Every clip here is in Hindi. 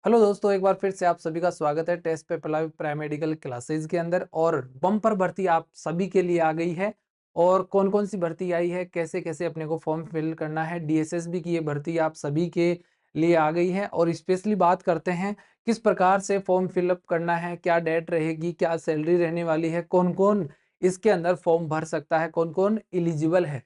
हेलो दोस्तों, एक बार फिर से आप सभी का स्वागत है टेस्ट पे पैरामेडिकल क्लासेस के अंदर। और बम्पर भर्ती आप सभी के लिए आ गई है। और कौन कौन सी भर्ती आई है, कैसे कैसे अपने को फॉर्म फिल करना है, डीएसएसबी की ये भर्ती आप सभी के लिए आ गई है। और स्पेशली बात करते हैं किस प्रकार से फॉर्म फिलअप करना है, क्या डेट रहेगी, क्या सैलरी रहने वाली है, कौन कौन इसके अंदर फॉर्म भर सकता है, कौन कौन एलिजिबल है।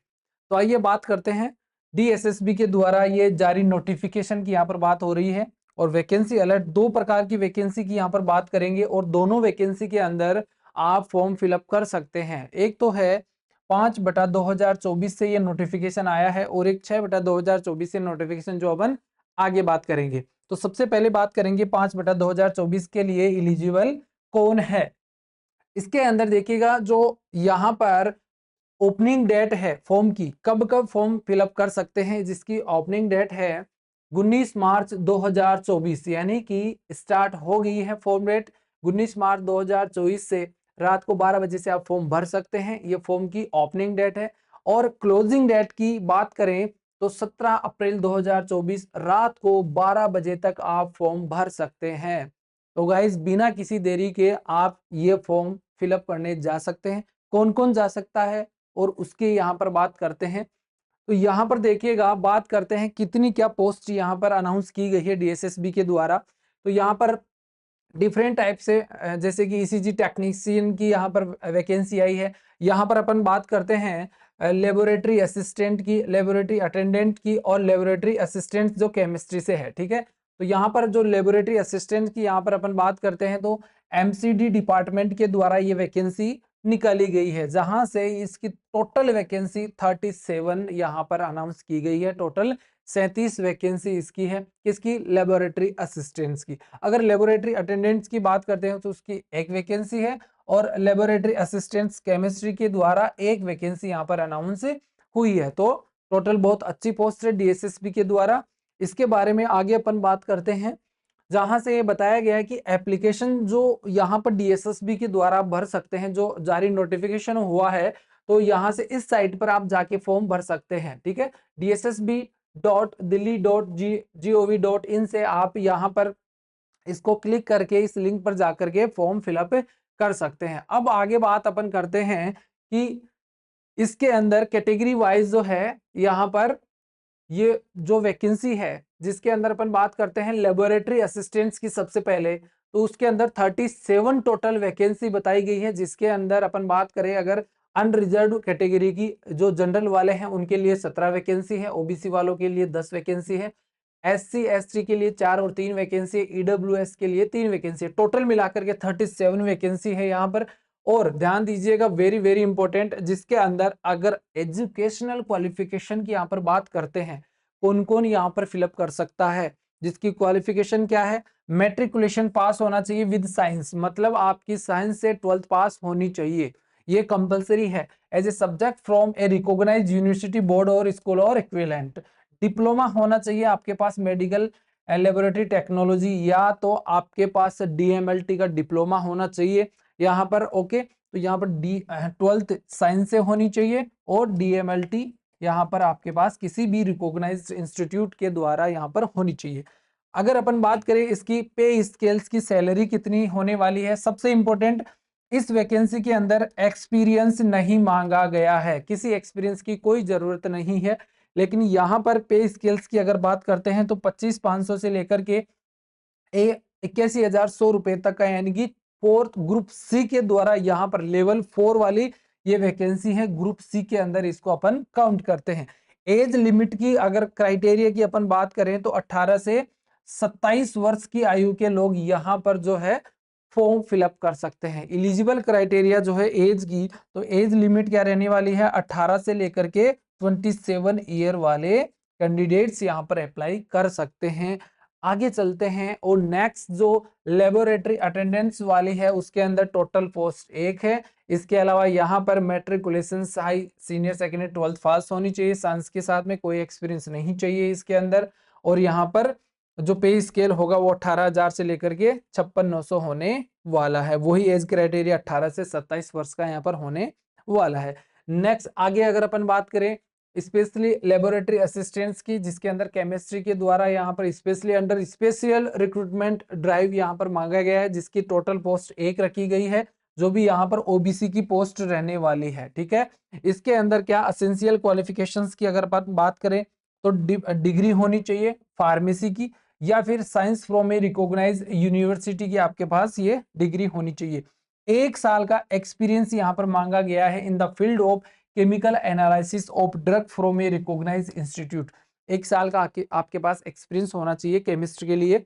तो आइए बात करते हैं। डीएसएसबी के द्वारा ये जारी नोटिफिकेशन की यहाँ पर बात हो रही है। और वैकेंसी अलर्ट, दो प्रकार की वैकेंसी की यहाँ पर बात करेंगे और दोनों वैकेंसी के अंदर आप फॉर्म फिलअप कर सकते हैं। एक तो है 5/2024 से ये नोटिफिकेशन आया है और एक 6/2024 से नोटिफिकेशन जो अपन आगे बात करेंगे। तो सबसे पहले बात करेंगे 5/2024 के लिए एलिजिबल कौन है। इसके अंदर देखिएगा, जो यहाँ पर ओपनिंग डेट है फॉर्म की, कब कब फॉर्म फिलअप कर सकते हैं, जिसकी ओपनिंग डेट है 19 मार्च 2024, यानी कि स्टार्ट हो गई है फॉर्म डेट 19 मार्च 2024 से। रात को 12 बजे से आप फॉर्म भर सकते हैं, ये फॉर्म की ओपनिंग डेट है। और क्लोजिंग डेट की बात करें तो 17 अप्रैल 2024 रात को 12 बजे तक आप फॉर्म भर सकते हैं। तो गाइज, बिना किसी देरी के आप ये फॉर्म फिलअप करने जा सकते हैं। कौन कौन जा सकता है और उसके यहाँ पर बात करते हैं। तो यहाँ पर देखिएगा, बात करते हैं कितनी क्या पोस्ट यहाँ पर अनाउंस की गई है डीएसएसबी के द्वारा। तो यहाँ पर डिफरेंट टाइप से जैसे कि ईसीजी टेक्नीशियन की यहाँ पर वैकेंसी आई है। यहाँ पर अपन बात करते हैं लेबोरेटरी असिस्टेंट की, लेबोरेटरी अटेंडेंट की और लेबोरेटरी असिस्टेंट जो केमिस्ट्री से है, ठीक है। तो यहाँ पर जो लेबोरेटरी असिस्टेंट की यहाँ पर अपन बात करते हैं तो एमसीडी डिपार्टमेंट के द्वारा ये वैकेंसी निकाली गई है, जहां से इसकी टोटल वैकेंसी 37 यहाँ पर अनाउंस की गई है। टोटल 37 वैकेंसी इसकी है, किसकी, लेबोरेटरी असिस्टेंट्स की। अगर लेबोरेटरी अटेंडेंट्स की बात करते हैं तो उसकी एक वैकेंसी है और लेबोरेटरी असिस्टेंट्स केमिस्ट्री के द्वारा एक वैकेंसी यहाँ पर अनाउंस हुई है। तो टोटल बहुत अच्छी पोस्ट है डीएसएसबी के द्वारा। इसके बारे में आगे अपन बात करते हैं, जहां से ये बताया गया है कि एप्लीकेशन जो यहाँ पर डीएसएसबी के द्वारा भर सकते हैं, जो जारी नोटिफिकेशन हुआ है, तो यहाँ से इस साइट पर आप जाके फॉर्म भर सकते हैं, ठीक है। dssb.delhi.gov.in से आप यहाँ पर इसको क्लिक करके इस लिंक पर जाकर के फॉर्म फिलअप कर सकते हैं। अब आगे बात अपन करते हैं कि इसके अंदर कैटेगरी वाइज जो है यहाँ पर ये जो वैकेंसी है, जिसके अंदर अपन बात करते हैं लेबोरेटरी असिस्टेंट्स की सबसे पहले, तो उसके अंदर 37 टोटल वैकेंसी बताई गई है। जिसके अंदर अपन बात करें अगर अनरिजर्व कैटेगरी की, जो जनरल वाले हैं उनके लिए 17 वैकेंसी है, ओबीसी वालों के लिए 10 वैकेंसी है, एससी एसटी के लिए 4 और 3 वैकेंसी है, ईडब्ल्यूएस के लिए 3 वैकेंसी है। टोटल मिलाकर के 37 वैकेंसी है यहाँ पर। और ध्यान दीजिएगा, वेरी वेरी इंपॉर्टेंट, जिसके अंदर अगर एजुकेशनल क्वालिफिकेशन की यहाँ पर बात करते हैं, कौन कौन यहाँ पर फिलअप कर सकता है, जिसकी क्वालिफिकेशन क्या है, मैट्रिकुलेशन पास होना चाहिए विद साइंस, मतलब आपकी साइंस से 12th पास होनी चाहिए, ये कंपलसरी है as a subject from a recognised university board और स्कूल और इक्विवेलेंट। डिप्लोमा होना चाहिए आपके पास मेडिकल लेबोरेटरी टेक्नोलॉजी, या तो आपके पास डीएमएलटी का डिप्लोमा होना चाहिए यहाँ पर। ओके, तो यहाँ पर 12th साइंस से होनी चाहिए और डीएमएलटी यहाँ पर आपके पास किसी भी रिकॉग्नाइज्ड इंस्टीट्यूट के द्वारा यहाँ पर होनी चाहिए। अगर अपन बात करें इसकी पे स्केल्स की सैलरी कितनी होने वाली है, सबसे इंपॉर्टेंट, इस वैकेंसी के अंदर एक्सपीरियंस नहीं मांगा गया है, किसी एक्सपीरियंस की कोई जरूरत नहीं है। लेकिन यहाँ पर पे स्केल्स की अगर बात करते हैं तो 25,500 से लेकर के 81,100 रुपए तक का, यानी कि फोर्थ ग्रुप सी के द्वारा यहाँ पर लेवल 4 वाली ये वैकेंसी है। ग्रुप सी के अंदर इसको अपन काउंट करते हैं। एज लिमिट की अगर क्राइटेरिया की अपन बात करें तो 18 से 27 वर्ष की आयु के लोग यहाँ पर जो है फॉर्म फिलअप कर सकते हैं। इलिजिबल क्राइटेरिया जो है एज की, तो एज लिमिट क्या रहने वाली है, 18 से लेकर के 27 ईयर वाले कैंडिडेट्स यहाँ पर अप्लाई कर सकते हैं। आगे चलते हैं और नेक्स्ट जो लेबोरेटरी अटेंडेंस वाली है, उसके अंदर टोटल पोस्ट एक है। इसके अलावा यहाँ पर matriculation high senior secondary 12th पास होनी चाहिए, साइंस के साथ में कोई एक्सपीरियंस नहीं चाहिए इसके अंदर। और यहाँ पर जो पे स्केल होगा वो 18,000 से लेकर के 56,900 होने वाला है। वही एज क्राइटेरिया 18 से 27 वर्ष का यहाँ पर होने वाला है। नेक्स्ट आगे अगर अपन बात करें स्पेशली लेबोरेटरी असिस्टेंट्स की, जिसके अंदर केमिस्ट्री के द्वारा यहाँ पर specially under special recruitment drive यहाँ पर मांगा गया है, जिसकी टोटल पोस्ट 1 रखी गई है, जो भी यहाँ पर ओबीसी की पोस्ट रहने वाली है। ठीक है, इसके अंदर क्या असेंशियल क्वालिफिकेशंस की अगर बात करें तो डिग्री होनी चाहिए फार्मेसी की, या फिर science from a recognised university की आपके पास ये डिग्री होनी चाहिए। 1 साल का एक्सपीरियंस यहाँ पर मांगा गया है in the field of chemical analysis of drug from a recognised institute. 1 साल का आपके पास एक्सपीरियंस होना चाहिए केमिस्ट्री के लिए।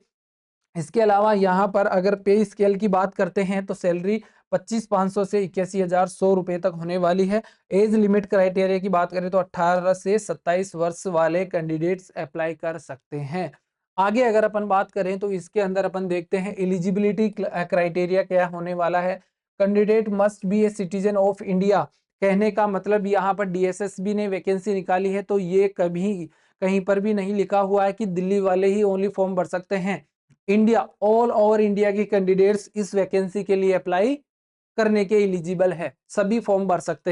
इसके अलावा यहाँ पर अगर पे स्केल की बात करते हैं तो सैलरी 25,500 से 81,100 रुपए तक होने वाली है। एज लिमिट क्राइटेरिया की बात करें तो 18 से 27 वर्ष वाले कैंडिडेट्स अप्लाई कर सकते हैं। आगे अगर अपन बात करें तो इसके अंदर अपन देखते हैं एलिजिबिलिटी क्राइटेरिया क्या होने वाला है। Candidate must B a citizen of India, कहने का मतलब यहाँ पर डीएसएसबी ने वैकेंसी निकाली है तो ये कभी कहीं पर भी नहीं लिखा हुआ है कि दिल्ली वाले ही ओनली फॉर्म भर सकते हैं। इंडिया, ऑल ओवर इंडिया के कैंडिडेट्स इस वैकेंसी के लिए अप्लाई करने के एलिजिबल है, सभी फॉर्म भर सकते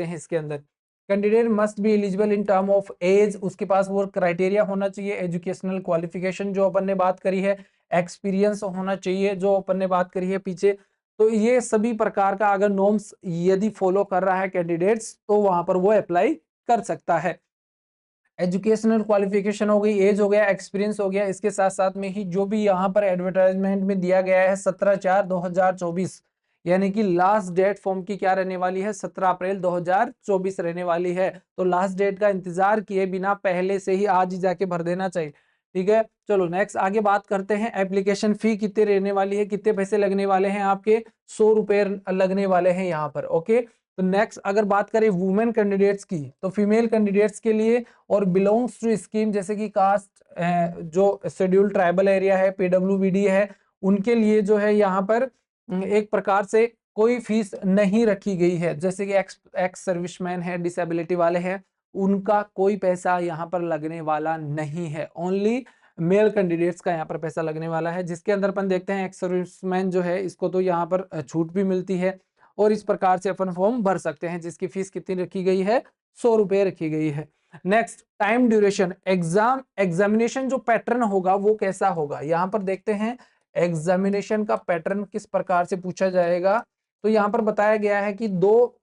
हैं इसके अंदर। Candidate must be eligible in term of age, उसके पास वो क्राइटेरिया होना चाहिए, एजुकेशनल क्वालिफिकेशन जो अपन ने बात करी है, एक्सपीरियंस होना चाहिए जो अपन ने बात करी है पीछे। तो ये सभी प्रकार का अगर नॉर्म्स यदि फॉलो कर रहा है कैंडिडेट्स तो वहां पर वो अप्लाई कर सकता है। एजुकेशनल क्वालिफिकेशन हो गई, एज हो गया, एक्सपीरियंस हो गया, इसके साथ साथ में ही जो भी यहाँ पर एडवर्टाइजमेंट में दिया गया है 17/4/2024, यानी कि लास्ट डेट फॉर्म की क्या रहने वाली है 17 अप्रैल 2024 रहने वाली है। तो लास्ट डेट का इंतजार किए बिना पहले से ही आज ही जाके भर देना चाहिए। ठीक है, चलो नेक्स्ट आगे बात करते हैं। एप्लीकेशन फी कितने रहने वाली है, कितने पैसे लगने वाले हैं आपके 100 रुपए लगने वाले हैं यहाँ पर। ओके, तो नेक्स्ट अगर बात करें वुमेन कैंडिडेट्स की तो फीमेल कैंडिडेट्स के लिए और बिलोंग्स टू स्कीम जैसे कि कास्ट जो शेड्यूल ट्राइबल एरिया है, पीडब्ल्यूबीडी है, उनके लिए जो है यहाँ पर एक प्रकार से कोई फीस नहीं रखी गई है। जैसे कि एक्स सर्विसमैन है, डिसेबिलिटी वाले हैं, उनका कोई पैसा यहाँ पर लगने वाला नहीं है। ओनली मेल कैंडिडेट्स का यहाँ पर पैसा लगने वाला है, जिसके अंदर अपन देखते हैं एक्स सर्विसमैन जो है इसको तो यहाँ पर छूट भी मिलती है और इस प्रकार से अपन फॉर्म भर सकते हैं, जिसकी फीस कितनी रखी गई है 100 रुपए रखी गई है। नेक्स्ट टाइम ड्यूरेशन, एग्जामिनेशन जो पैटर्न होगा वो कैसा होगा, यहाँ पर देखते हैं एग्जामिनेशन का पैटर्न किस प्रकार से पूछा जाएगा। तो यहाँ पर बताया गया है कि 2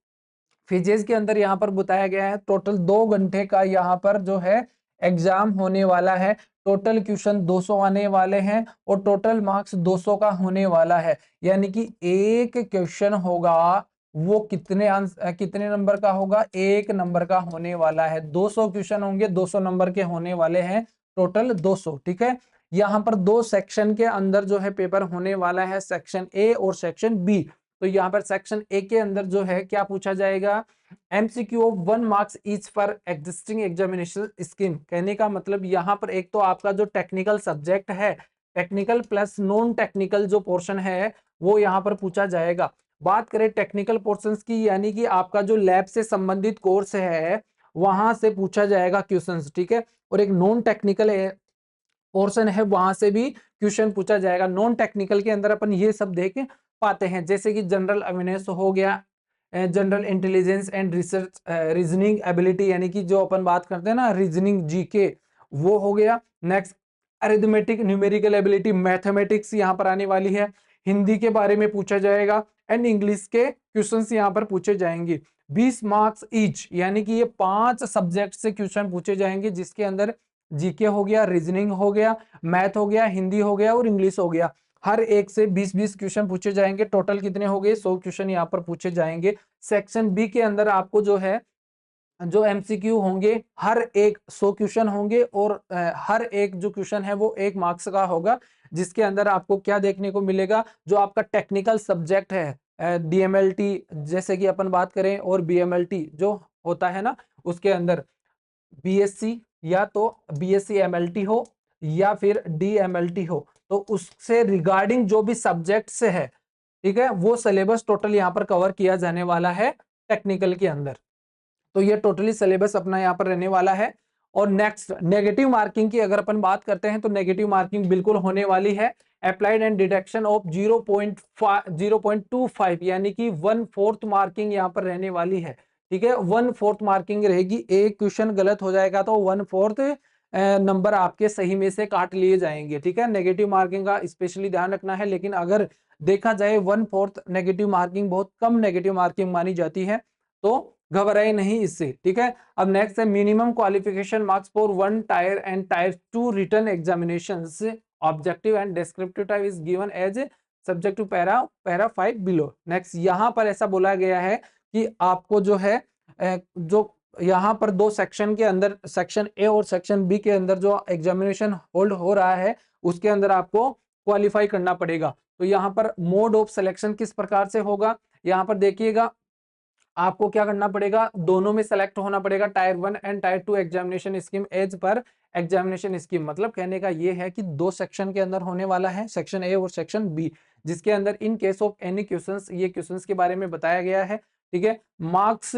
फेजेस के अंदर यहाँ पर बताया गया है, टोटल 2 घंटे का यहाँ पर जो है एग्जाम होने वाला है। टोटल क्वेश्चन 200 आने वाले हैं और टोटल मार्क्स 200 का होने वाला है, यानी कि एक क्वेश्चन होगा वो कितने नंबर का होगा, 1 नंबर का होने वाला है। 200 क्वेश्चन होंगे, 200 नंबर के होने वाले हैं, टोटल 200। ठीक है, यहाँ पर 2 सेक्शन के अंदर जो है पेपर होने वाला है, सेक्शन ए और सेक्शन बी। तो यहाँ पर सेक्शन ए के अंदर जो है क्या पूछा जाएगा, MCQ of 1 marks each for existing examination scheme. कहने का मतलब यहाँ पर एक तो आपका जो टेक्निकल सब्जेक्ट है, टेक्निकल प्लस नॉन टेक्निकल जो पोर्शन है वो यहाँ पर पूछा जाएगा। बात करें टेक्निकल पोर्शंस की, यानी कि आपका जो लैब से संबंधित कोर्स है वहां से पूछा जाएगा क्वेश्चंस। ठीक है, और एक नॉन टेक्निकल पोर्शन है वहां से भी क्वेश्चन पूछा जाएगा। नॉन टेक्निकल के अंदर अपन ये सब देख पाते हैं, जैसे कि जनरल अवेयरनेस हो गया, general intelligence and research, reasoning ability, यानी कि जो अपन बात करते हैं ना रीजनिंग जीके, वो हो गया। Next arithmetic numerical ability, mathematics यहाँ पर आने वाली है। हिंदी के बारे में पूछा जाएगा एंड इंग्लिश के क्वेश्चंस यहाँ पर पूछे जाएंगे। 20 मार्क्स ईच, यानी कि ये 5 सब्जेक्ट से क्वेश्चन पूछे जाएंगे, जिसके अंदर जीके हो गया, रीजनिंग हो गया, मैथ हो गया, हिंदी हो गया और इंग्लिश हो गया। हर एक से 20-20 क्वेश्चन पूछे जाएंगे। टोटल कितने हो गए 100 क्वेश्चन यहाँ पर पूछे जाएंगे। सेक्शन बी के अंदर आपको जो है जो एमसीक्यू होंगे हर एक 100 क्वेश्चन होंगे और हर एक जो क्वेश्चन है वो 1 मार्क्स का होगा, जिसके अंदर आपको क्या देखने को मिलेगा, जो आपका टेक्निकल सब्जेक्ट है डीएमएलटी जैसे कि अपन बात करें और बीएमएलटी जो होता है ना, उसके अंदर बीएससी या तो बीएससी एमएलटी हो या फिर डीएमएलटी हो, तो उससे रिगार्डिंग जो भी सब्जेक्ट से है, ठीक है, वो सिलेबस टोटल यहाँ पर कवर किया जाने वाला है टेक्निकल के अंदर। तो ये टोटली सिलेबस अपना यहाँ पर रहने वाला है। और नेक्स्ट नेगेटिव मार्किंग की अगर अपन बात करते हैं तो नेगेटिव मार्किंग बिल्कुल होने वाली है। अप्लाइड एंड डिडक्शन ऑफ 0.25 यानी कि 1/4 मार्किंग यहाँ पर रहने वाली है। ठीक है, 1/4 मार्किंग रहेगी। एक क्वेश्चन गलत हो जाएगा तो 1/4 नंबर आपके सही में से काट लिए जाएंगे। ठीक है, नेगेटिव मार्किंग का स्पेशली ध्यान रखना है। लेकिन अगर देखा जाए 1/4 नेगेटिव मार्किंग बहुत कम नेगेटिव मार्किंग मानी जाती है, तो घबराए नहीं इससे। ठीक है, अब नेक्स्ट है minimum qualification marks for 1 tier and tier 2 written examinations objective and descriptive type is given as subject to para 5 below. Next यहाँ पर ऐसा बोला गया है कि आपको जो है जो यहाँ पर दो सेक्शन के अंदर, सेक्शन ए और सेक्शन बी के अंदर जो एग्जामिनेशन होल्ड हो रहा है उसके अंदर आपको क्वालिफाई करना पड़ेगा। तो यहाँ पर मोड ऑफ सिलेक्शन किस प्रकार से होगा, यहाँ पर देखिएगा आपको क्या करना पड़ेगा, दोनों में सेलेक्ट होना पड़ेगा, tier 1 and tier 2 examination scheme as per examination scheme. मतलब कहने का ये है कि दो सेक्शन के अंदर होने वाला है, सेक्शन ए और सेक्शन बी, जिसके अंदर in case of any questions, ये क्वेश्चंस के बारे में बताया गया है। ठीक है, marks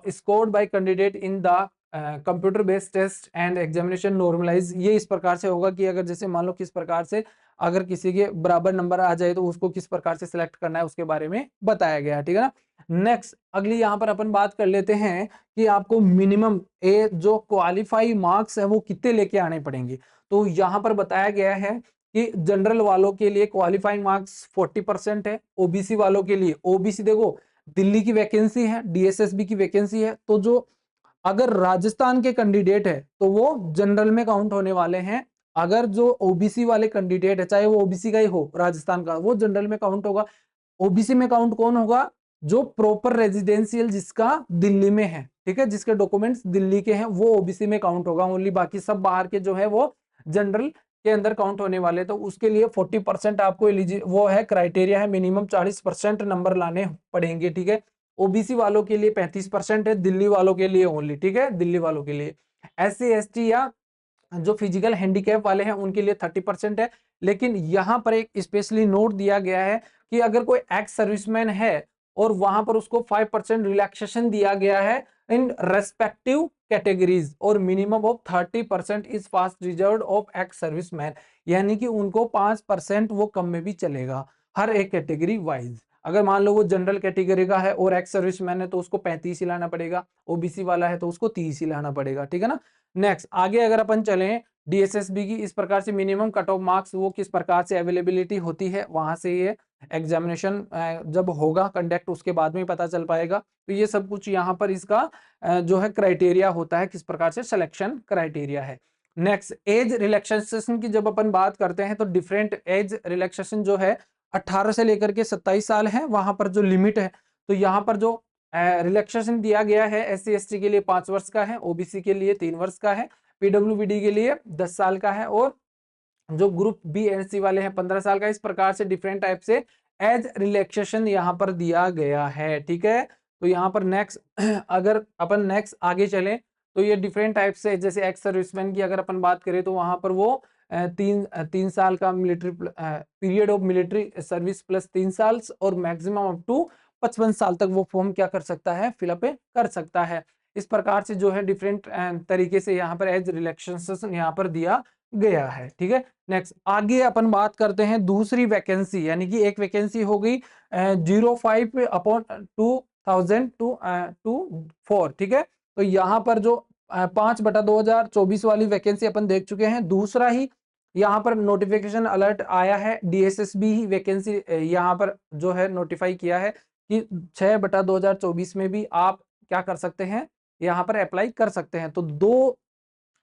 scored by candidate in the computer based test and examination normalise, ये इस प्रकार से होगा कि अगर जैसे मान लो किस प्रकार से अगर किसी के बराबर नंबर आ जाए तो उसको किस प्रकार से सिलेक्ट करना है उसके बारे में बताया गया है। ठीक है ना। नेक्स्ट अगली यहाँ पर अपन बात कर लेते हैं कि आपको मिनिमम ए जो क्वालिफाई मार्क्स है वो कितने लेके आने पड़ेंगे। तो यहाँ पर बताया गया है कि जनरल वालों के लिए क्वालिफाइंग मार्क्स 40% है, ओबीसी वालों के लिए, ओबीसी देखो दिल्ली की वैकेंसी है, डीएसएसबी की वैकेंसी है, तो जो अगर राजस्थान के कैंडिडेट है तो वो जनरल में काउंट होने वाले हैं। अगर जो ओबीसी वाले कैंडिडेट है, चाहे वो ओबीसी का ही हो राजस्थान का, वो जनरल में काउंट होगा। ओबीसी में काउंट कौन होगा, जो प्रॉपर रेजिडेंशियल जिसका दिल्ली में है, ठीक है, जिसके डॉक्यूमेंट्स दिल्ली के हैं, वो ओबीसी में काउंट होगा ओनली। बाकी सब बाहर के जो है वो जनरल के अंदर काउंट होने वाले। तो उसके लिए 40% आपको वो है क्राइटेरिया है, मिनिमम 40% नंबर लाने पड़ेंगे। ठीक है, ओबीसी वालों के लिए 35% है, दिल्ली वालों के लिए ओनली। ठीक है, दिल्ली वालों के लिए। एससी एसटी या जो फिजिकल हैंडीकैप वाले हैं उनके लिए 30% है। लेकिन यहाँ पर एक स्पेशली नोट दिया गया है कि अगर कोई एक्स सर्विसमैन है और वहां पर उसको 5% रिलैक्सेशन दिया गया है इन रेस्पेक्टिव कैटेगरीज, और minimum of 30% is fast reserve of ex serviceman, यानी कि उनको 5% वो कम में भी चलेगा हर एक कैटेगरी वाइज। अगर मान लो वो जनरल कैटेगरी का है और एक्स सर्विसमैन है तो उसको 35 ही लाना पड़ेगा, ओबीसी वाला है तो उसको 30 ही लाना पड़ेगा। ठीक है ना। नेक्स्ट आगे अगर अपन चलें, डीएसएसबी की इस प्रकार से मिनिमम कट ऑफ मार्क्स वो किस प्रकार से अवेलेबिलिटी होती है, वहां से ये एग्जामिनेशन जब होगा कंडक्ट उसके बाद में पता चल पाएगा। तो ये सब कुछ यहाँ पर इसका जो है क्राइटेरिया होता है, किस प्रकार से सिलेक्शन क्राइटेरिया है। नेक्स्ट एज रिलैक्सेशन की जब अपन बात करते हैं तो डिफरेंट एज रिलैक्सेशन जो है 18 से लेकर के 27 साल है, वहां पर जो लिमिट है। तो यहाँ पर जो रिलैक्सेशन दिया गया है एससी एसटी के लिए 5 वर्ष का है, ओबीसी के लिए 3 वर्ष का है, पीडब्ल्यूबीडी के लिए 10 साल का है, और जो ग्रुप बी एंड सी वाले हैं 15 साल का। इस प्रकार से डिफरेंट टाइप से एज रिलैक्सेशन यहाँ पर दिया गया है। ठीक है, तो यहाँ पर नेक्स्ट अगर अपन नेक्स्ट आगे चलें तो ये डिफरेंट टाइप से, जैसे एक्स सर्विसमैन की अगर अपन बात करें तो वहां पर वो तीन साल का military period of military service plus 3 साल और मैक्सिमम अप टू 55 साल तक वो फॉर्म क्या कर सकता है, फिलअप कर सकता है। इस प्रकार से जो है डिफरेंट तरीके से यहाँ पर एज रिलैक्सेशन यहाँ पर दिया गया है। ठीक है, नेक्स्ट आगे अपन बात करते हैं दूसरी वैकेंसी, यानी कि एक वैकेंसी हो गई 05/2000 ठीक है, तो यहाँ पर जो 5/2024 वाली वैकेंसी अपन देख चुके हैं। दूसरा ही यहाँ पर नोटिफिकेशन अलर्ट आया है, डीएसएसबी ही वैकेंसी यहाँ पर जो है नोटिफाई किया है कि 6/2024 में भी आप क्या कर सकते हैं, यहाँ पर अप्लाई कर सकते हैं। तो दो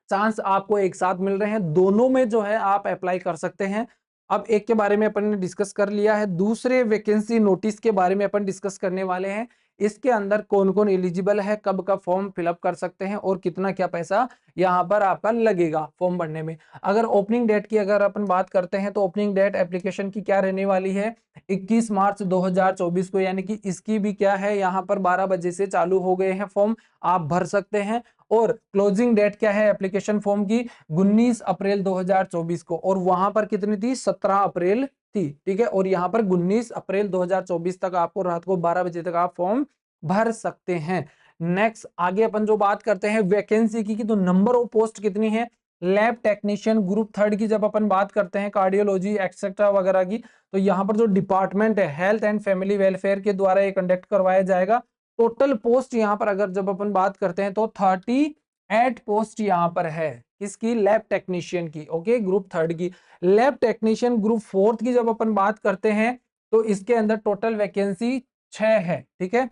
चांस आपको एक साथ मिल रहे हैं, दोनों में जो है आप अप्लाई कर सकते हैं। अब एक के बारे में अपन ने डिस्कस कर लिया है, दूसरे वैकेंसी नोटिस के बारे में अपन डिस्कस करने वाले हैं। इसके अंदर कौन कौन एलिजिबल है, कब का फॉर्म फिलअप कर सकते हैं और कितना क्या पैसा यहाँ पर आपका लगेगा फॉर्म भरने में। अगर ओपनिंग डेट की अगर अपन बात करते हैं तो ओपनिंग डेट एप्लीकेशन की क्या रहने वाली है, 21 मार्च 2024 को, यानी कि इसकी भी क्या है, यहाँ पर 12 बजे से चालू हो गए हैं फॉर्म, आप भर सकते हैं। और क्लोजिंग डेट क्या है एप्लीकेशन फॉर्म की, 19 अप्रैल 2024 को, और वहां पर कितनी थी, 17 अप्रैल थी। ठीक है, और यहाँ पर 19 अप्रैल 2024 तक आपको रात को 12 बजे तक आप फॉर्म भर सकते हैं। नेक्स्ट आगे अपन जो बात करते हैं वैकेंसी की, तो नंबर ऑफ पोस्ट कितनी है, लैब टेक्नीशियन ग्रुप 3 की जब अपन बात करते हैं, कार्डियोलॉजी एक्सेट्रा वगैरह की, तो यहाँ पर जो डिपार्टमेंट है हेल्थ एंड फैमिली वेलफेयर के द्वारा ये कंडक्ट करवाया जाएगा। टोटल पोस्ट यहाँ पर अगर जब अपन बात करते हैं तो 38 पोस्ट यहाँ पर है किसकी, लैब टेक्नीशियन की। ओके, ग्रुप थर्ड की। लैब टेक्नीशियन ग्रुप फोर्थ की जब अपन बात करते हैं तो इसके अंदर टोटल वैकेंसी 6 है। ठीक है,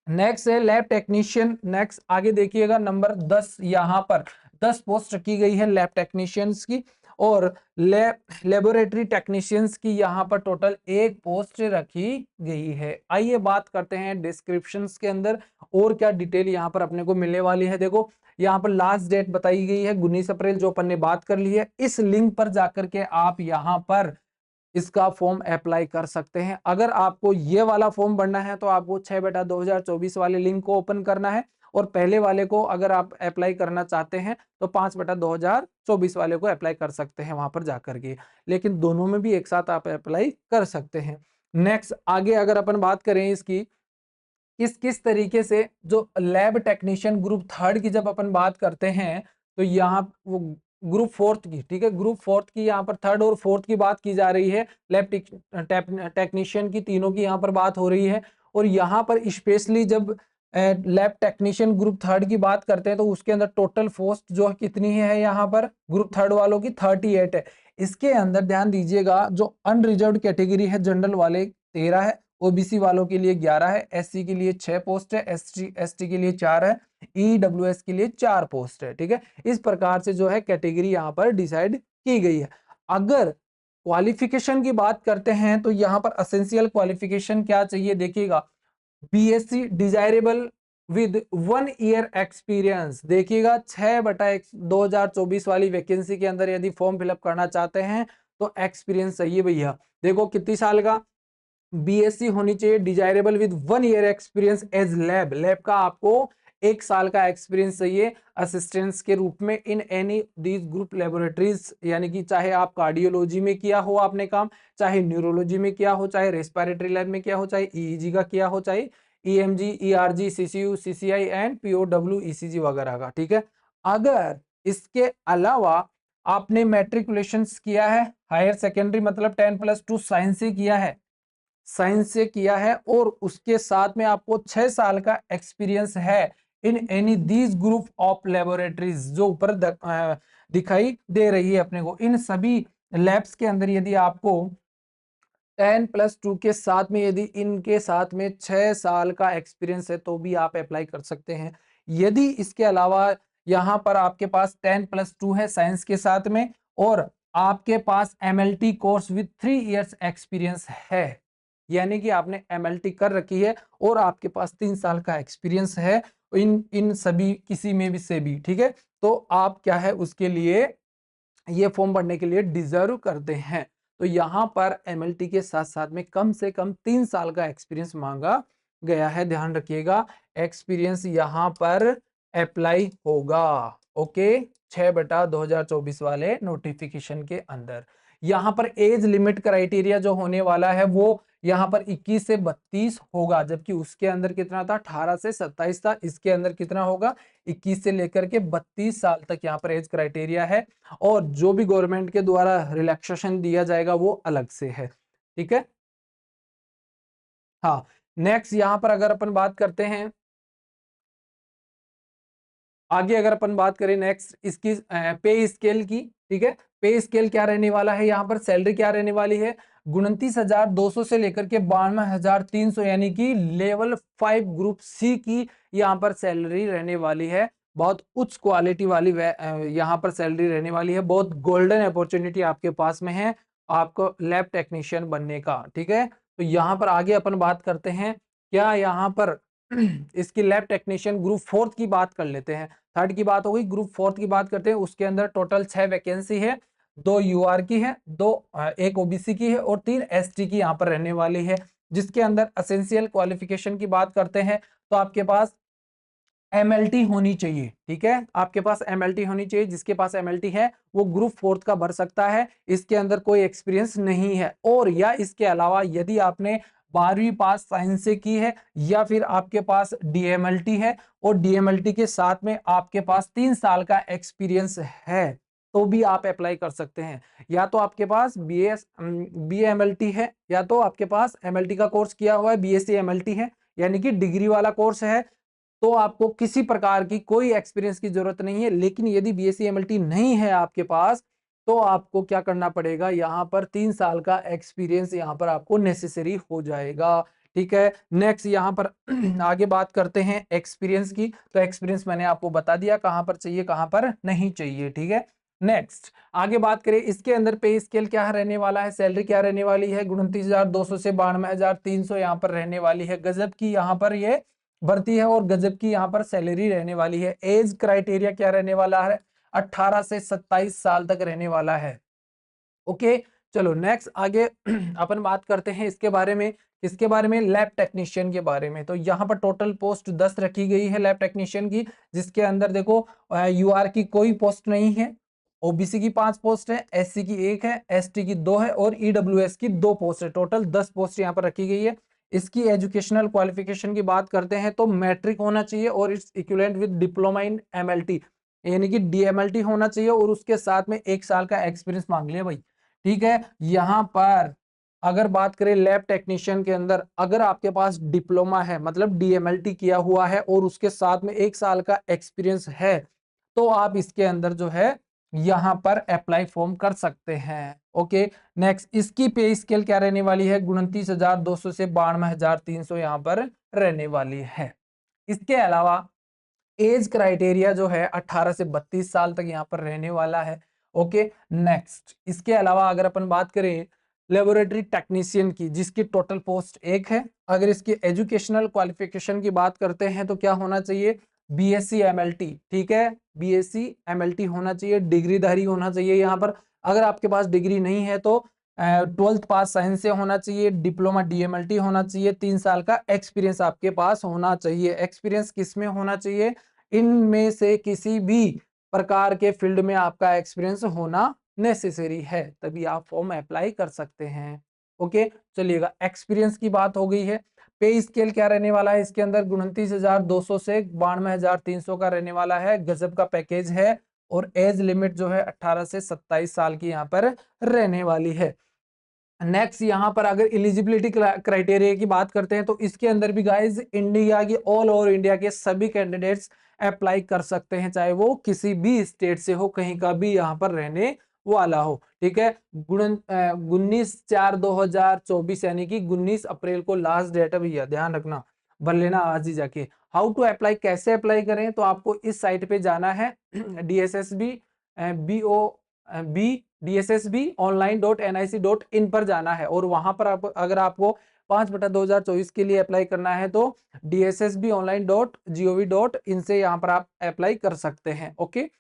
नेक्स्ट है लैब टेक्नीशियन। नेक्स्ट आगे देखिएगा नंबर 10, यहाँ पर 10 पोस्ट रखी गई है लैब टेक्नीशियंस की, और लेबोरेटरी टेक्नीशियंस की यहाँ पर टोटल 1 पोस्ट रखी गई है। आइए बात करते हैं डिस्क्रिप्शंस के अंदर और क्या डिटेल यहाँ पर अपने को मिलने वाली है। देखो यहाँ पर लास्ट डेट बताई गई है 19 अप्रैल, जो अपन ने बात कर ली है। इस लिंक पर जाकर के आप यहाँ पर इसका फॉर्म अप्लाई कर सकते हैं। अगर आपको ये वाला फॉर्म भरना है तो आपको 6/2024 वाले लिंक को ओपन करना है, और पहले वाले को अगर आप अप्लाई करना चाहते हैं तो 5/2024 वाले को अप्लाई कर सकते हैं वहां पर जाकर के, लेकिन दोनों में भी एक साथ आप अप्लाई कर सकते हैं। नेक्स्ट आगे अगर अपन बात करें इसकी किस किस तरीके से, जो लैब टेक्नीशियन ग्रुप थर्ड की जब अपन बात करते हैं तो यहाँ वो ग्रुप फोर्थ की, ठीक है, ग्रुप फोर्थ की यहाँ पर थर्ड और फोर्थ की बात की जा रही है, लैब टेक्नीशियन की तीनों की यहाँ पर बात हो रही है। और यहाँ पर स्पेशली जब लैब टेक्नीशियन ग्रुप थर्ड की बात करते हैं तो उसके अंदर टोटल पोस्ट जो कितनी है यहाँ पर ग्रुप थर्ड वालों की 38 है। इसके अंदर ध्यान दीजिएगा, जो अनरिजर्व्ड कैटेगरी है जनरल वाले 13 है, ओबीसी वालों के लिए 11 है, एससी के लिए 6 पोस्ट है, एसटी के लिए 4 है, ईडब्ल्यूएस के लिए 4 पोस्ट है। ठीक है, इस प्रकार से जो है कैटेगरी यहाँ पर डिसाइड की गई है। अगर क्वालिफिकेशन की बात करते हैं तो यहाँ पर असेंशियल क्वालिफिकेशन क्या चाहिए, देखिएगा BSc desirable with 1 year experience. देखिएगा 6/2024 वाली वैकेंसी के अंदर यदि फॉर्म फिलअप करना चाहते हैं तो एक्सपीरियंस चाहिए भैया। देखो कितनी साल का, बीएससी होनी चाहिए desirable with 1 year experience as lab, lab का आपको 1 साल का एक्सपीरियंस चाहिए असिस्टेंट्स के रूप में in any these group laboratories, यानी कि चाहे आप कार्डियोलॉजी में किया हो आपने काम, चाहे न्यूरोलॉजी में किया हो, चाहे रेस्पिरेटरी लैब में किया हो, चाहे ईईजी का किया हो, चाहे EMG, ERG, CCU, CCI and POW, ECG वगैरह का। ठीक है, अगर इसके अलावा आपने मैट्रिकुलेशन किया है, हायर सेकेंडरी मतलब 10+2 साइंस से किया है, साइंस से किया है, और उसके साथ में आपको 6 साल का एक्सपीरियंस है in any these group of laboratories, जो ऊपर दिखाई दे रही है अपने को, इन सभी लैब्स के अंदर यदि आपको 10+2 के साथ में, यदि इनके साथ में 6 साल का एक्सपीरियंस है तो भी आप अप्लाई कर सकते हैं। यदि इसके अलावा यहाँ पर आपके पास 10+2 है साइंस के साथ में, और आपके पास MLT course with 3 years experience है, यानी कि आपने एमएलटी कर रखी है और आपके पास 3 साल का एक्सपीरियंस है इन इन सभी किसी में भी से भी, ठीक है, तो आप क्या है उसके लिए ये फॉर्म भरने के लिए डिजर्व करते हैं। तो यहाँ पर एमएलटी के साथ साथ में कम से कम 3 साल का एक्सपीरियंस मांगा गया है, ध्यान रखिएगा, एक्सपीरियंस यहाँ पर अप्लाई होगा। ओके, 6/2024 वाले नोटिफिकेशन के अंदर यहाँ पर एज लिमिट क्राइटेरिया जो होने वाला है वो यहाँ पर 21 से 32 होगा, जबकि उसके अंदर कितना था 18 से 27 था, इसके अंदर कितना होगा 21 से लेकर के 32 साल तक यहाँ पर एज क्राइटेरिया है, और जो भी गवर्नमेंट के द्वारा रिलैक्सेशन दिया जाएगा वो अलग से है। ठीक है, हाँ, नेक्स्ट यहाँ पर अगर अपन बात करते हैं आगे, अगर अपन बात करें नेक्स्ट इसकी पे स्केल की, ठीक है, पे स्केल क्या रहने वाला है, यहाँ पर सैलरी क्या रहने वाली है, 29,200 से लेकर के 52,300, यानी कि लेवल 5 ग्रुप सी की यहाँ पर सैलरी रहने वाली है। बहुत उच्च क्वालिटी वाली यहाँ पर सैलरी रहने वाली है, बहुत गोल्डन अपॉर्चुनिटी आपके पास में है आपको लैब टेक्नीशियन बनने का। ठीक है, तो यहाँ पर आगे अपन बात करते हैं, क्या यहाँ पर इसकी लैब टेक्नीशियन ग्रुप फोर्थ की बात कर लेते हैं, थर्ड की बात हो गई, ग्रुप फोर्थ की बात करते हैं। उसके अंदर टोटल 6 वैकेंसी है, 2 यूआर की है, 2 एक ओबीसी की है और 3 एसटी की यहाँ पर रहने वाली है। जिसके अंदर असेंशियल क्वालिफिकेशन की बात करते हैं तो आपके पास एमएलटी होनी चाहिए। ठीक है, आपके पास एमएलटी होनी चाहिए, जिसके पास एमएलटी है वो ग्रुप फोर्थ का भर सकता है, इसके अंदर कोई एक्सपीरियंस नहीं है। और या इसके अलावा यदि आपने 12वीं पास साइंस से की है, या फिर आपके पास डीएमएलटी है और डीएमएलटी के साथ में आपके पास 3 साल का एक्सपीरियंस है, तो भी आप अप्लाई कर सकते हैं। या तो आपके पास बीएमएलटी है, या तो आपके पास एमएलटी का कोर्स किया हुआ है, बीएससी एमएलटी है, यानी कि डिग्री वाला कोर्स है, तो आपको किसी प्रकार की कोई एक्सपीरियंस की जरूरत नहीं है। लेकिन यदि बीएससी एमएलटी नहीं है आपके पास, तो आपको क्या करना पड़ेगा, यहाँ पर 3 साल का एक्सपीरियंस यहाँ पर आपको नेसेसरी हो जाएगा। ठीक है, नेक्स्ट यहाँ पर आगे बात करते हैं एक्सपीरियंस की। तो एक्सपीरियंस मैंने आपको बता दिया कहाँ पर चाहिए कहाँ पर नहीं चाहिए। ठीक है, नेक्स्ट आगे बात करें, इसके अंदर पे स्केल क्या रहने वाला है, सैलरी क्या रहने वाली है, 29,200 से 92,300 यहाँ पर रहने वाली है। गजब की यहाँ पर ये भर्ती है और गजब की यहाँ पर सैलरी रहने वाली है। एज क्राइटेरिया क्या रहने वाला है, 18 से 27 साल तक रहने वाला है। ओके, चलो नेक्स्ट आगे अपन बात करते हैं इसके बारे में, इसके बारे में लैब टेक्नीशियन के बारे में। तो यहाँ पर टोटल पोस्ट 10 रखी गई है लैब टेक्नीशियन की, जिसके अंदर देखो यूआर की कोई पोस्ट नहीं है, ओबीसी की 5 पोस्ट है, एससी की 1 है, एसटी की 2 है और ईडब्ल्यूएस की 2 पोस्ट है। टोटल 10 पोस्ट यहाँ पर रखी गई है। इसकी एजुकेशनल क्वालिफिकेशन की बात करते हैं तो मैट्रिक होना चाहिए और its equivalent with diploma in MLT, यानी कि डीएमएलटी होना चाहिए और उसके साथ में 1 साल का एक्सपीरियंस मांग लिया भाई। ठीक है, यहाँ पर अगर बात करें लैब टेक्नीशियन के अंदर, अगर आपके पास डिप्लोमा है मतलब डीएमएलटी किया हुआ है और उसके साथ में 1 साल का एक्सपीरियंस है, तो आप इसके अंदर जो है यहाँ पर अप्लाई फॉर्म कर सकते हैं। ओके, नेक्स्ट इसकी पे स्केल क्या रहने वाली है, 29,200 से 92,300 यहाँ पर रहने वाली है। इसके अलावा एज क्राइटेरिया जो है 18 से 32 साल तक यहाँ पर रहने वाला है। ओके, नेक्स्ट इसके अलावा अगर अपन बात करें लेबोरेटरी टेक्नीशियन की, जिसकी टोटल पोस्ट 1 है, अगर इसकी एजुकेशनल क्वालिफिकेशन की बात करते हैं तो क्या होना चाहिए, बीएससी एमएलटी। ठीक है, बीएससी एमएलटी होना चाहिए, डिग्रीधारी होना चाहिए। यहाँ पर अगर आपके पास डिग्री नहीं है तो 12th पास साइंस से होना चाहिए, डिप्लोमा डीएमएलटी होना चाहिए, 3 साल का एक्सपीरियंस आपके पास होना चाहिए। एक्सपीरियंस किस में होना चाहिए, इनमें से किसी भी प्रकार के फील्ड में आपका एक्सपीरियंस होना नेसेसरी है, तभी आप फॉर्म अप्लाई कर सकते हैं। ओके, चलिएगा एक्सपीरियंस की बात हो गई है। पे स्केल क्या रहने वाला है, इसके अंदर 29,200 से 92,300 का रहने वाला है। गजब का पैकेज है और एज लिमिट जो है 18 से 27 साल की यहाँ पर रहने वाली है। नेक्स्ट यहाँ पर अगर एलिजिबिलिटी क्राइटेरिया की बात करते हैं तो इसके अंदर भी गाइस इंडिया की ऑल ओवर इंडिया के सभी कैंडिडेट्स अप्लाई कर सकते हैं, चाहे वो किसी भी स्टेट से हो, कहीं का भी यहाँ पर रहने वाला हो। ठीक है, 19/4/2024 यानी कि 19 अप्रैल को लास्ट डेट है भैया, ध्यान रखना, भर लेना आज ही जाके। हाउ टू अप्लाई, कैसे अप्लाई करें, तो आपको इस साइट पे जाना है DSSB DSSB online.nic.in पर जाना है और वहां पर आप अगर आपको 5/2024 के लिए अप्लाई करना है तो DSSBonline.gov.in से यहाँ पर आप अप्लाई कर सकते हैं। ओके,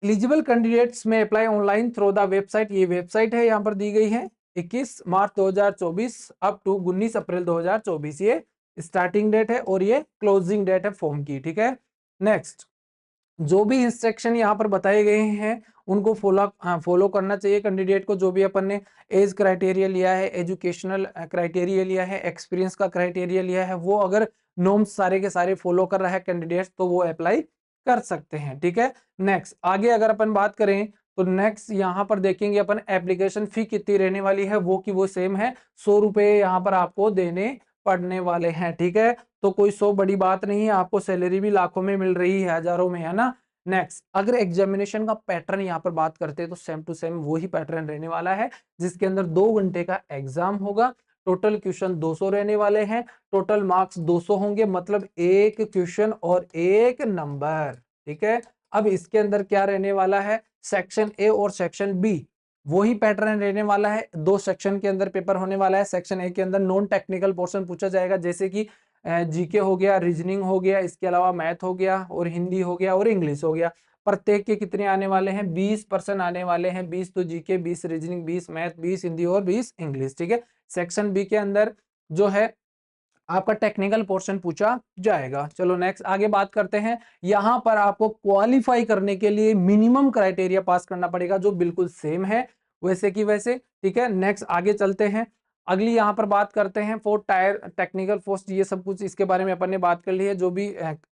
एलिजिबल कैंडिडेट्स में apply online through the website, ये वेबसाइट है यहाँ पर दी गई है, 21 मार्च 2024 अप टू 19 अप्रैल 2024 ये स्टार्टिंग डेट है और ये क्लोजिंग डेट है फॉर्म की। ठीक है, नेक्स्ट जो भी इंस्ट्रक्शन यहाँ पर बताए गए हैं उनको फॉलो करना चाहिए कैंडिडेट को। जो भी अपन ने एज क्राइटेरिया लिया है, एजुकेशनल क्राइटेरिया लिया है, एक्सपीरियंस का क्राइटेरिया लिया है, वो अगर नॉर्म्स सारे के सारे फॉलो कर रहा है कैंडिडेट तो वो अप्लाई कर सकते हैं। ठीक है, नेक्स्ट आगे अगर अपन बात करें तो नेक्स्ट यहाँ पर देखेंगे अपन एप्लीकेशन फी कितनी रहने वाली है, वो की वो सेम है, 100 रुपए यहाँ पर आपको देने पड़ने वाले हैं। ठीक है, तो कोई 100 बड़ी बात नहीं है, आपको सैलरी भी लाखों में मिल रही है, हजारों में, है ना। नेक्स्ट अगर एग्जामिनेशन का पैटर्न यहाँ पर बात करते हैं तो सेम टू सेम वही पैटर्न रहने वाला है, जिसके अंदर 2 घंटे का एग्जाम होगा, टोटल क्वेश्चन 200 रहने वाले हैं, टोटल मार्क्स 200 होंगे, मतलब एक क्वेश्चन और एक नंबर। ठीक है, अब इसके अंदर क्या रहने वाला है, सेक्शन ए और सेक्शन बी वही पैटर्न रहने वाला है। 2 सेक्शन के अंदर पेपर होने वाला है। सेक्शन ए के अंदर नॉन टेक्निकल पोर्शन पूछा जाएगा, जैसे कि जीके हो गया, रीजनिंग हो गया, इसके अलावा मैथ हो गया और हिंदी हो गया और इंग्लिश हो गया। प्रत्येक के कितने आने वाले हैं, 20% आने वाले हैं, 20 तो जीके, 20 रीजनिंग, 20 मैथ, 20 हिंदी और 20 इंग्लिश। ठीक है, सेक्शन बी के अंदर जो है आपका टेक्निकल पोर्शन पूछा जाएगा। चलो नेक्स्ट आगे बात करते हैं। यहां पर आपको क्वालिफाई करने के लिए मिनिमम क्राइटेरिया पास करना पड़ेगा, जो बिल्कुल सेम है वैसे की वैसे। ठीक है, नेक्स्ट आगे चलते हैं। अगली यहाँ पर बात करते हैं फोर टायर टेक्निकल पोस्ट, ये सब कुछ इसके बारे में अपन ने बात कर ली है। जो भी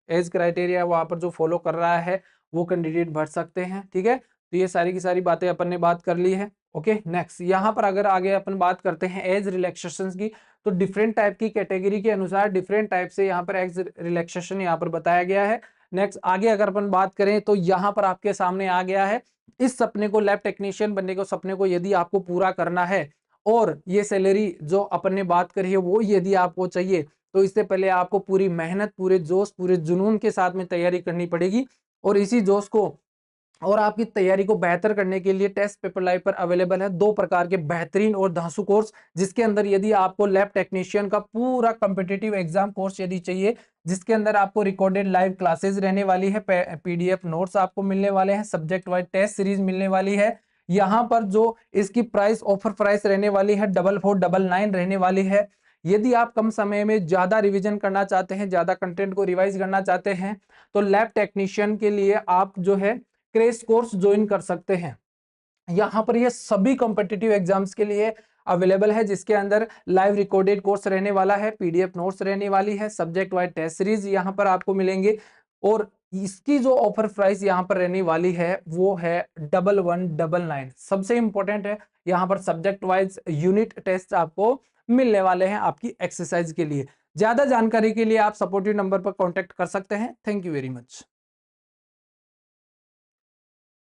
एज क्राइटेरिया वहां पर जो फॉलो कर रहा है वो कैंडिडेट भर सकते हैं। ठीक है, तो ये सारी की सारी बातें अपन ने बात कर ली है। ओके नेक्स्ट, यहाँ पर अगर आगे अपन बात करते हैं एज रिलैक्सेशन की, तो डिफरेंट टाइप की कैटेगरी के अनुसार डिफरेंट टाइप से यहाँ पर एज रिलैक्सेशन यहाँ पर बताया गया है। नेक्स्ट आगे अगर अपन बात करें तो यहाँ पर आपके सामने आ गया है, इस सपने को, लैब टेक्नीशियन बनने को सपने को यदि आपको पूरा करना है और ये सैलरी जो अपन ने बात करी है वो यदि आपको चाहिए, तो इससे पहले आपको पूरी मेहनत, पूरे जोश, पूरे जुनून के साथ में तैयारी करनी पड़ेगी। और इसी जोश को और आपकी तैयारी को बेहतर करने के लिए टेस्ट पेपर लाइव पर अवेलेबल है 2 प्रकार के बेहतरीन और धांसू कोर्स, जिसके अंदर यदि आपको लैब टेक्नीशियन का पूरा कॉम्पिटिटिव एग्जाम कोर्स यदि चाहिए, जिसके अंदर आपको रिकॉर्डेड लाइव क्लासेस रहने वाली है, पीडीएफ नोट्स आपको मिलने वाले हैं, सब्जेक्ट वाइज टेस्ट सीरीज मिलने वाली है। यहाँ पर जो इसकी प्राइस, ऑफर प्राइस रहने वाली है 4499 रहने वाली है। यदि आप कम समय में ज्यादा रिवीजन करना चाहते हैं, ज्यादा कंटेंट को रिवाइज करना चाहते हैं, तो लैब टेक्नीशियन के लिए आप जो है क्रैश कोर्स ज्वाइन कर सकते हैं। यहाँ पर ये सभी कॉम्पिटिटिव एग्जाम्स के लिए अवेलेबल है, जिसके अंदर लाइव रिकॉर्डेड कोर्स रहने वाला है, पीडीएफ नोट्स रहने वाली है, सब्जेक्ट वाइज टेस्ट सीरीज यहाँ पर आपको मिलेंगे। और इसकी जो ऑफर प्राइस यहाँ पर रहने वाली है वो है 1199। सबसे इंपॉर्टेंट है, यहाँ पर सब्जेक्ट वाइज यूनिट टेस्ट आपको मिलने वाले हैं आपकी एक्सरसाइज के लिए। ज्यादा जानकारी के लिए आप सपोर्टिव नंबर पर कॉन्टेक्ट कर सकते हैं। Thank you very much.